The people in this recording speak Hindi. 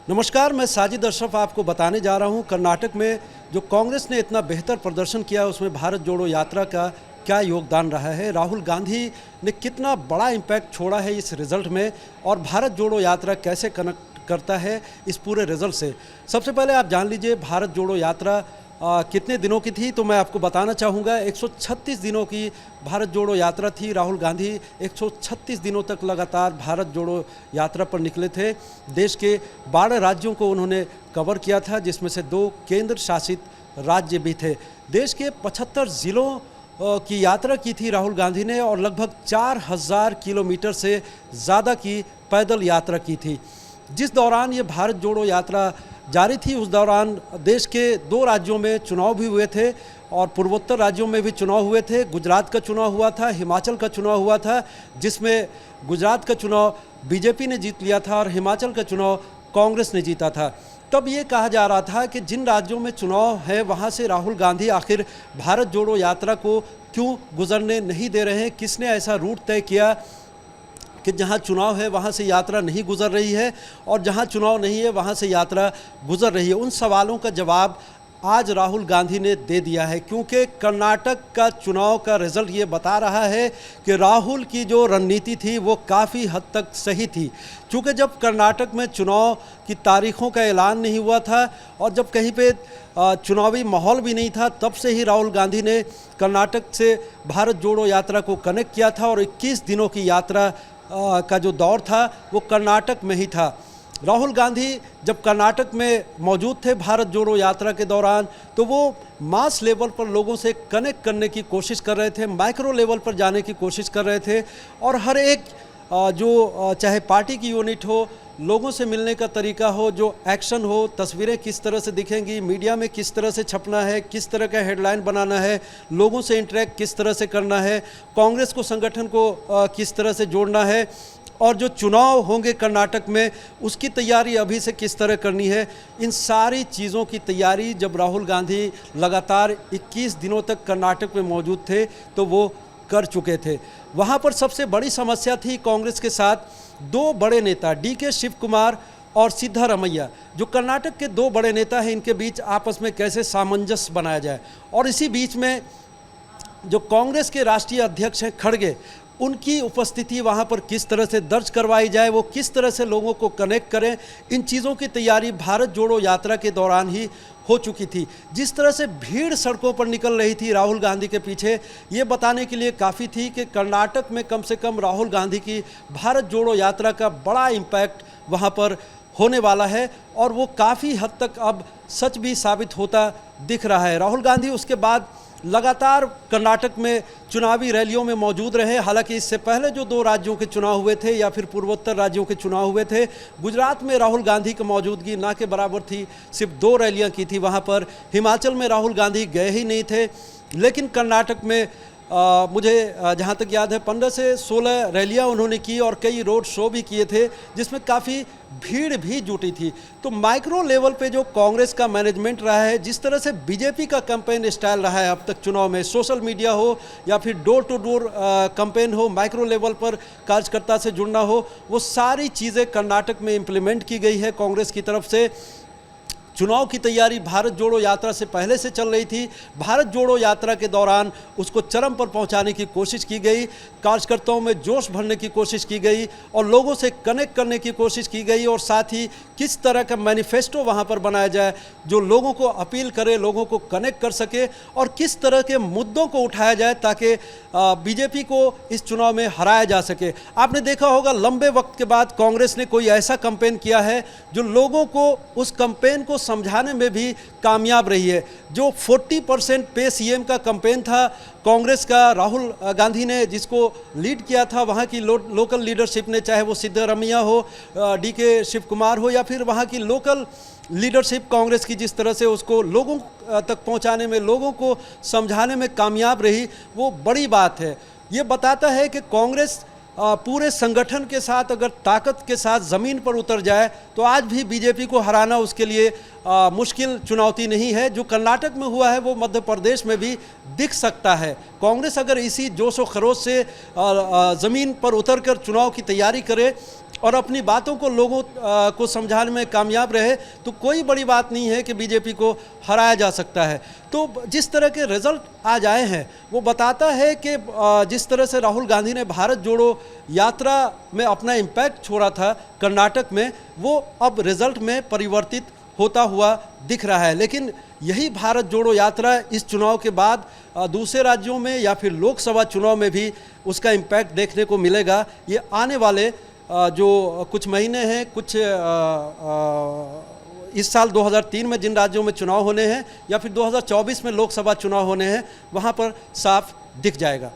नमस्कार, मैं साजिद अशरफ आपको बताने जा रहा हूं कर्नाटक में जो कांग्रेस ने इतना बेहतर प्रदर्शन किया उसमें भारत जोड़ो यात्रा का क्या योगदान रहा है। राहुल गांधी ने कितना बड़ा इम्पैक्ट छोड़ा है इस रिज़ल्ट में और भारत जोड़ो यात्रा कैसे कनेक्ट करता है इस पूरे रिज़ल्ट से। सबसे पहले आप जान लीजिए भारत जोड़ो यात्रा कितने दिनों की थी, तो मैं आपको बताना चाहूँगा 136 दिनों की भारत जोड़ो यात्रा थी। राहुल गांधी 136 दिनों तक लगातार भारत जोड़ो यात्रा पर निकले थे। देश के 12 राज्यों को उन्होंने कवर किया था, जिसमें से 2 केंद्र शासित राज्य भी थे। देश के 75 ज़िलों की यात्रा की थी राहुल गांधी ने और लगभग 4000 किलोमीटर से ज़्यादा की पैदल यात्रा की थी। जिस दौरान ये भारत जोड़ो यात्रा जारी थी उस दौरान देश के 2 राज्यों में चुनाव भी हुए थे और पूर्वोत्तर राज्यों में भी चुनाव हुए थे। गुजरात का चुनाव हुआ था, हिमाचल का चुनाव हुआ था, जिसमें गुजरात का चुनाव बीजेपी ने जीत लिया था और हिमाचल का चुनाव कांग्रेस ने जीता था। तब ये कहा जा रहा था कि जिन राज्यों में चुनाव है वहाँ से राहुल गांधी आखिर भारत जोड़ो यात्रा को क्यों गुजरने नहीं दे रहे हैं, किसने ऐसा रूट तय किया कि जहाँ चुनाव है वहाँ से यात्रा नहीं गुजर रही है और जहाँ चुनाव नहीं है वहाँ से यात्रा गुजर रही है। उन सवालों का जवाब आज राहुल गांधी ने दे दिया है, क्योंकि कर्नाटक का चुनाव का रिज़ल्ट ये बता रहा है कि राहुल की जो रणनीति थी वो काफ़ी हद तक सही थी। क्योंकि जब कर्नाटक में चुनाव की तारीखों का ऐलान नहीं हुआ था और जब कहीं पे चुनावी माहौल भी नहीं था, तब से ही राहुल गांधी ने कर्नाटक से भारत जोड़ो यात्रा को कनेक्ट किया था और 21 दिनों की यात्रा का जो दौर था वो कर्नाटक में ही था। राहुल गांधी जब कर्नाटक में मौजूद थे भारत जोड़ो यात्रा के दौरान, तो वो मास लेवल पर लोगों से कनेक्ट करने की कोशिश कर रहे थे, माइक्रो लेवल पर जाने की कोशिश कर रहे थे और हर एक जो चाहे पार्टी की यूनिट हो, लोगों से मिलने का तरीका हो, जो एक्शन हो, तस्वीरें किस तरह से दिखेंगी, मीडिया में किस तरह से छपना है, किस तरह का हेडलाइन बनाना है, लोगों से इंटरेक्ट किस तरह से करना है, कांग्रेस को संगठन को किस तरह से जोड़ना है और जो चुनाव होंगे कर्नाटक में उसकी तैयारी अभी से किस तरह करनी है। इन सारी चीज़ों की तैयारी जब राहुल गांधी लगातार 21 दिनों तक कर्नाटक में मौजूद थे तो वो कर चुके थे। वहाँ पर सबसे बड़ी समस्या थी कांग्रेस के साथ 2 बड़े नेता डीके शिव कुमार और सिद्धारमैया, जो कर्नाटक के 2 बड़े नेता हैं, इनके बीच आपस में कैसे सामंजस्य बनाया जाए। और इसी बीच में जो कांग्रेस के राष्ट्रीय अध्यक्ष हैं खड़गे, उनकी उपस्थिति वहाँ पर किस तरह से दर्ज करवाई जाए, वो किस तरह से लोगों को कनेक्ट करें, इन चीज़ों की तैयारी भारत जोड़ो यात्रा के दौरान ही हो चुकी थी। जिस तरह से भीड़ सड़कों पर निकल रही थी राहुल गांधी के पीछे, ये बताने के लिए काफ़ी थी कि कर्नाटक में कम से कम राहुल गांधी की भारत जोड़ो यात्रा का बड़ा इम्पैक्ट वहाँ पर होने वाला है और वो काफ़ी हद तक अब सच भी साबित होता दिख रहा है। राहुल गांधी उसके बाद लगातार कर्नाटक में चुनावी रैलियों में मौजूद रहे। हालांकि इससे पहले जो 2 राज्यों के चुनाव हुए थे या फिर पूर्वोत्तर राज्यों के चुनाव हुए थे, गुजरात में राहुल गांधी की मौजूदगी ना के बराबर थी, सिर्फ 2 रैलियां की थी वहां पर। हिमाचल में राहुल गांधी गए ही नहीं थे, लेकिन कर्नाटक में मुझे जहाँ तक याद है 15 से 16 रैलियाँ उन्होंने की और कई रोड शो भी किए थे, जिसमें काफ़ी भीड़ भी जुटी थी। तो माइक्रो लेवल पे जो कांग्रेस का मैनेजमेंट रहा है, जिस तरह से बीजेपी का कैंपेन स्टाइल रहा है अब तक चुनाव में, सोशल मीडिया हो या फिर डोर टू डोर कैंपेन हो, माइक्रो लेवल पर कार्यकर्ता से जुड़ना हो, वो सारी चीज़ें कर्नाटक में इम्प्लीमेंट की गई है कांग्रेस की तरफ से। चुनाव की तैयारी भारत जोड़ो यात्रा से पहले से चल रही थी। भारत जोड़ो यात्रा के दौरान उसको चरम पर पहुंचाने की कोशिश की गई, कार्यकर्ताओं में जोश भरने की कोशिश की गई और लोगों से कनेक्ट करने की कोशिश की गई और साथ ही किस तरह का मैनिफेस्टो वहां पर बनाया जाए जो लोगों को अपील करे, लोगों को कनेक्ट कर सके और किस तरह के मुद्दों को उठाया जाए ताकि बीजेपी को इस चुनाव में हराया जा सके। आपने देखा होगा लंबे वक्त के बाद कांग्रेस ने कोई ऐसा कैंपेन किया है जो लोगों को उस कैंपेन को समझाने में भी कामयाब रही है। जो 40% पे सीएम का कैंपेन था कांग्रेस का, राहुल गांधी ने जिसको लीड किया था, वहाँ की लोकल लीडरशिप ने, चाहे वो सिद्धारमैया हो, डीके शिव कुमार हो या फिर वहाँ की लोकल लीडरशिप कांग्रेस की, जिस तरह से उसको लोगों तक पहुँचाने में, लोगों को समझाने में कामयाब रही, वो बड़ी बात है। ये बताता है कि कांग्रेस पूरे संगठन के साथ अगर ताकत के साथ ज़मीन पर उतर जाए तो आज भी बीजेपी को हराना उसके लिए मुश्किल चुनौती नहीं है। जो कर्नाटक में हुआ है वो मध्य प्रदेश में भी दिख सकता है। कांग्रेस अगर इसी जोश व खरोश से ज़मीन पर उतरकर चुनाव की तैयारी करे और अपनी बातों को लोगों को समझाने में कामयाब रहे तो कोई बड़ी बात नहीं है कि बीजेपी को हराया जा सकता है। तो जिस तरह के रिजल्ट आज आए हैं वो बताता है कि जिस तरह से राहुल गांधी ने भारत जोड़ो यात्रा में अपना इम्पैक्ट छोड़ा था कर्नाटक में, वो अब रिजल्ट में परिवर्तित होता हुआ दिख रहा है। लेकिन यही भारत जोड़ो यात्रा इस चुनाव के बाद दूसरे राज्यों में या फिर लोकसभा चुनाव में भी उसका इम्पैक्ट देखने को मिलेगा। ये आने वाले जो कुछ महीने हैं, कुछ इस साल 2003 में जिन राज्यों में चुनाव होने हैं या फिर 2024 में लोकसभा चुनाव होने हैं, वहाँ पर साफ दिख जाएगा।